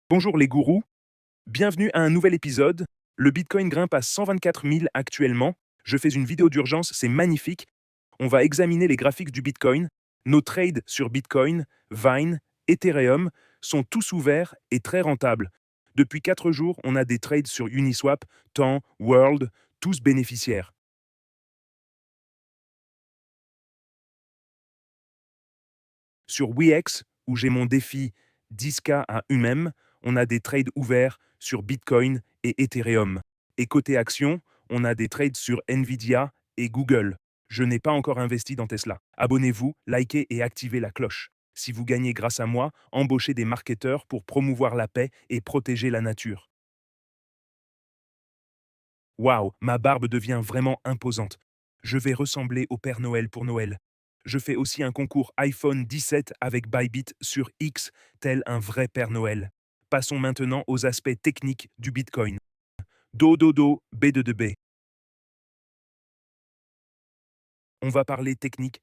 Bonjour les gourous, bienvenue à un nouvel épisode. Le Bitcoin grimpe à 124 000 actuellement. Je fais une vidéo d'urgence, c'est magnifique. On va examiner les graphiques du Bitcoin. Nos trades sur Bitcoin, Vine, Ethereum sont tous ouverts et très rentables. Depuis 4 jours, on a des trades sur Uniswap, Temps, World, tous bénéficiaires. Sur Wex, où j'ai mon défi 10K à UMM, on a des trades ouverts sur Bitcoin et Ethereum. Et côté action, on a des trades sur Nvidia et Google. Je n'ai pas encore investi dans Tesla. Abonnez-vous, likez et activez la cloche. Si vous gagnez grâce à moi, embauchez des marketeurs pour promouvoir la paix et protéger la nature. Waouh, ma barbe devient vraiment imposante. Je vais ressembler au Père Noël pour Noël. Je fais aussi un concours iPhone 17 avec Bybit sur X, tel un vrai Père Noël. Passons maintenant aux aspects techniques du Bitcoin. Do, B. On va parler technique.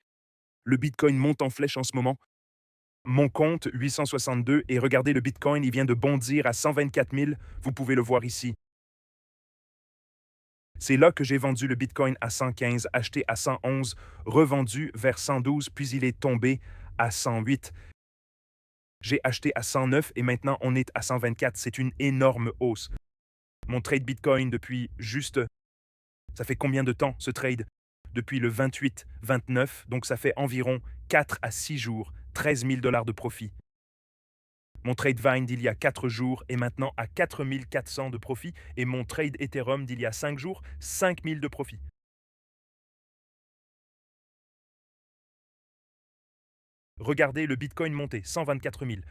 Le Bitcoin monte en flèche en ce moment. Mon compte 862 et regardez le Bitcoin, il vient de bondir à 124 000. Vous pouvez le voir ici. C'est là que j'ai vendu le Bitcoin à 115, acheté à 111, revendu vers 112, puis il est tombé à 108. J'ai acheté à 109 et maintenant on est à 124. C'est une énorme hausse. Mon trade Bitcoin depuis juste... Ça fait combien de temps ce trade? Depuis le 28-29, donc ça fait environ 4 à 6 jours, 13 000 dollars de profit. Mon trade Vine d'il y a 4 jours est maintenant à 4 400 de profit et mon trade Ethereum d'il y a 5 jours, 5 000 de profit. Regardez le Bitcoin monter, 124 000.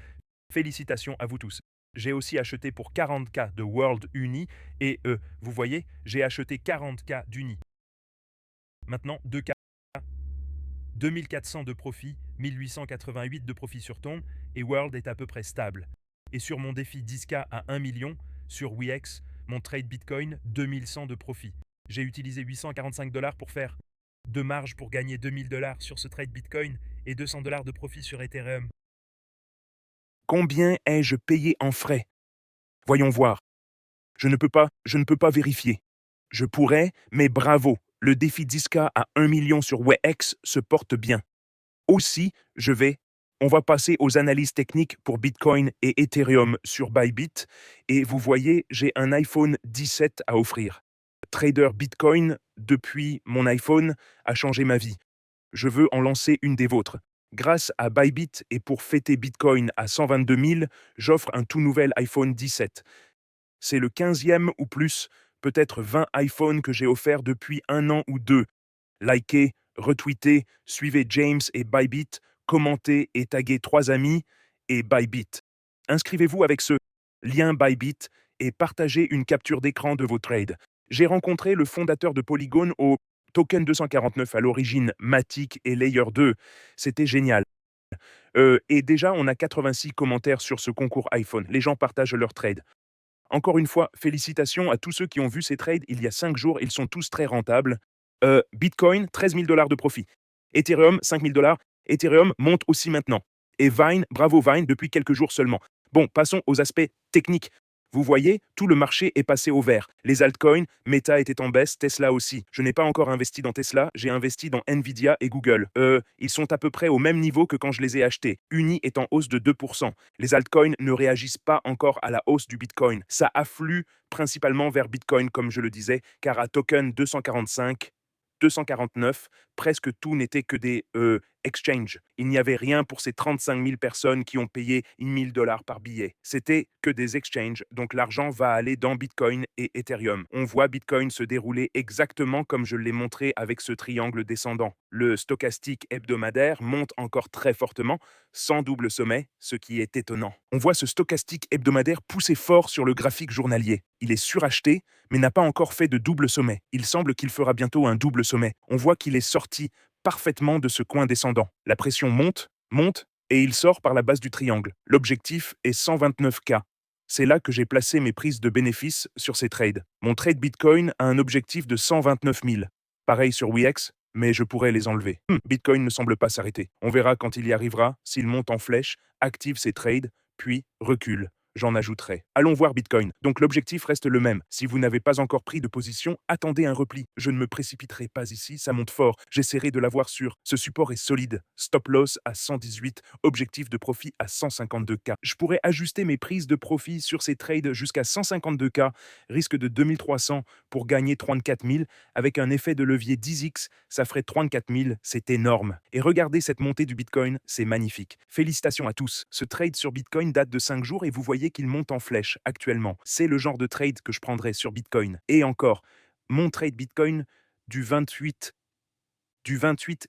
Félicitations à vous tous. J'ai aussi acheté pour 40K de World Uni et vous voyez, j'ai acheté 40K d'Uni. Maintenant 2K, 2400 de profit, 1888 de profit sur Ton et World est à peu près stable. Et sur mon défi 10K à 1 million, sur Wex, mon trade Bitcoin, 2100 de profit. J'ai utilisé 845 dollars pour faire de marge pour gagner 2000 dollars sur ce trade Bitcoin et 200 dollars de profit sur Ethereum. Combien ai-je payé en frais? Voyons voir. Je ne peux pas vérifier. Je pourrais, mais bravo, le défi 10K à 1 million sur Wex se porte bien. Aussi, on va passer aux analyses techniques pour Bitcoin et Ethereum sur Bybit, et vous voyez, j'ai un iPhone 17 à offrir. Trader Bitcoin, depuis mon iPhone, a changé ma vie. Je veux en lancer une des vôtres. Grâce à Bybit et pour fêter Bitcoin à 122 000, j'offre un tout nouvel iPhone 17. C'est le 15e ou plus, peut-être 20 iPhones que j'ai offerts depuis 1 an ou 2. Likez, retweetez, suivez James et Bybit, commentez et taguez 3 amis et Bybit. Inscrivez-vous avec ce lien Bybit et partagez une capture d'écran de vos trades. J'ai rencontré le fondateur de Polygon au Token 249 à l'origine, Matic et Layer 2. C'était génial. Et déjà, on a 86 commentaires sur ce concours iPhone. Les gens partagent leurs trades. Encore une fois, félicitations à tous ceux qui ont vu ces trades il y a 5 jours. Ils sont tous très rentables. Bitcoin, 13 000 dollars de profit. Ethereum, 5 000 dollars. Ethereum monte aussi maintenant. Et Vine, bravo Vine, depuis quelques jours seulement. Bon, passons aux aspects techniques. Vous voyez, tout le marché est passé au vert. Les altcoins, Meta était en baisse, Tesla aussi. Je n'ai pas encore investi dans Tesla, j'ai investi dans Nvidia et Google. Ils sont à peu près au même niveau que quand je les ai achetés. Uni est en hausse de 2%. Les altcoins ne réagissent pas encore à la hausse du Bitcoin. Ça afflue principalement vers Bitcoin, comme je le disais, car à token 245, 249, presque tout n'était que des exchanges. Il n'y avait rien pour ces 35 000 personnes qui ont payé 1000 dollars par billet. C'était que des exchanges, donc l'argent va aller dans Bitcoin et Ethereum. On voit Bitcoin se dérouler exactement comme je l'ai montré avec ce triangle descendant. Le stochastique hebdomadaire monte encore très fortement, sans double sommet, ce qui est étonnant. On voit ce stochastique hebdomadaire pousser fort sur le graphique journalier. Il est suracheté, mais n'a pas encore fait de double sommet. Il semble qu'il fera bientôt un double sommet. On voit qu'il est sorti parfaitement de ce coin descendant. La pression monte, monte, et il sort par la base du triangle. L'objectif est 129K. C'est là que j'ai placé mes prises de bénéfices sur ces trades. Mon trade Bitcoin a un objectif de 129 000. Pareil sur Wex, mais je pourrais les enlever. Bitcoin ne semble pas s'arrêter. On verra quand il y arrivera, s'il monte en flèche, active ses trades, puis recule. j'en ajouterai. Allons voir Bitcoin. Donc l'objectif reste le même. Si vous n'avez pas encore pris de position, attendez un repli. Je ne me précipiterai pas ici, ça monte fort. J'essaierai de l'avoir sûr. Ce support est solide. Stop loss à 118, objectif de profit à 152K. Je pourrais ajuster mes prises de profit sur ces trades jusqu'à 152K, risque de 2300 pour gagner 34 000. Avec un effet de levier 10x, ça ferait 34 000, c'est énorme. Et regardez cette montée du Bitcoin, c'est magnifique. Félicitations à tous. Ce trade sur Bitcoin date de 5 jours et vous voyez qu'il monte en flèche actuellement. C'est le genre de trade que je prendrais sur Bitcoin. Et encore, mon trade Bitcoin du 28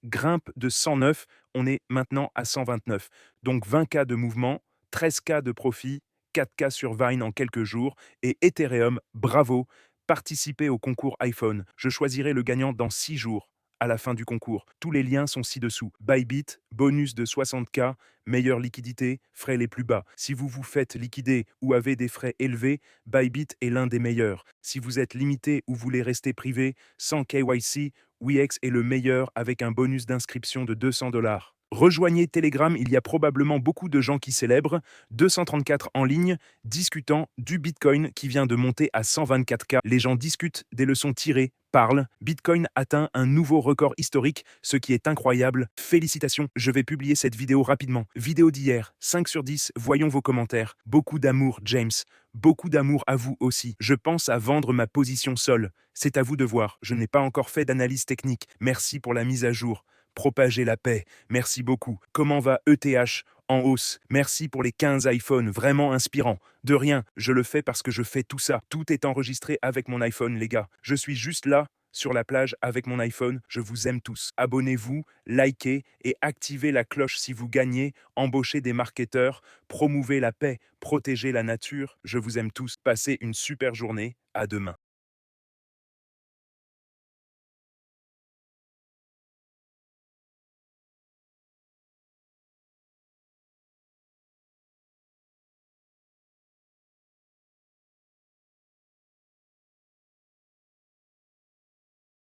grimpe de 109, on est maintenant à 129. Donc 20K de mouvement, 13K de profit, 4K sur Vine en quelques jours, et Ethereum, bravo, participez au concours iPhone. Je choisirai le gagnant dans 6 jours. À la fin du concours. Tous les liens sont ci-dessous. Bybit, bonus de 60K, meilleure liquidité, frais les plus bas. Si vous vous faites liquider ou avez des frais élevés, Bybit est l'un des meilleurs. Si vous êtes limité ou voulez rester privé, sans KYC, Wix est le meilleur avec un bonus d'inscription de 200 $. Rejoignez Telegram, il y a probablement beaucoup de gens qui célèbrent, 234 en ligne, discutant du Bitcoin qui vient de monter à 124K. Les gens discutent des leçons tirées, parlent. Bitcoin atteint un nouveau record historique, ce qui est incroyable. Félicitations, je vais publier cette vidéo rapidement. Vidéo d'hier, 5 sur 10, voyons vos commentaires. Beaucoup d'amour, James. Beaucoup d'amour à vous aussi. Je pense à vendre ma position seule. C'est à vous de voir. Je n'ai pas encore fait d'analyse technique. Merci pour la mise à jour. Propager la paix. Merci beaucoup. Comment va ETH? En hausse. Merci pour les 15 iPhones, vraiment inspirant. De rien, je le fais parce que je fais tout ça. Tout est enregistré avec mon iPhone, les gars. Je suis juste là, sur la plage, avec mon iPhone. Je vous aime tous. Abonnez-vous, likez et activez la cloche si vous gagnez. Embauchez des marketeurs, promouvez la paix, protégez la nature. Je vous aime tous. Passez une super journée. À demain.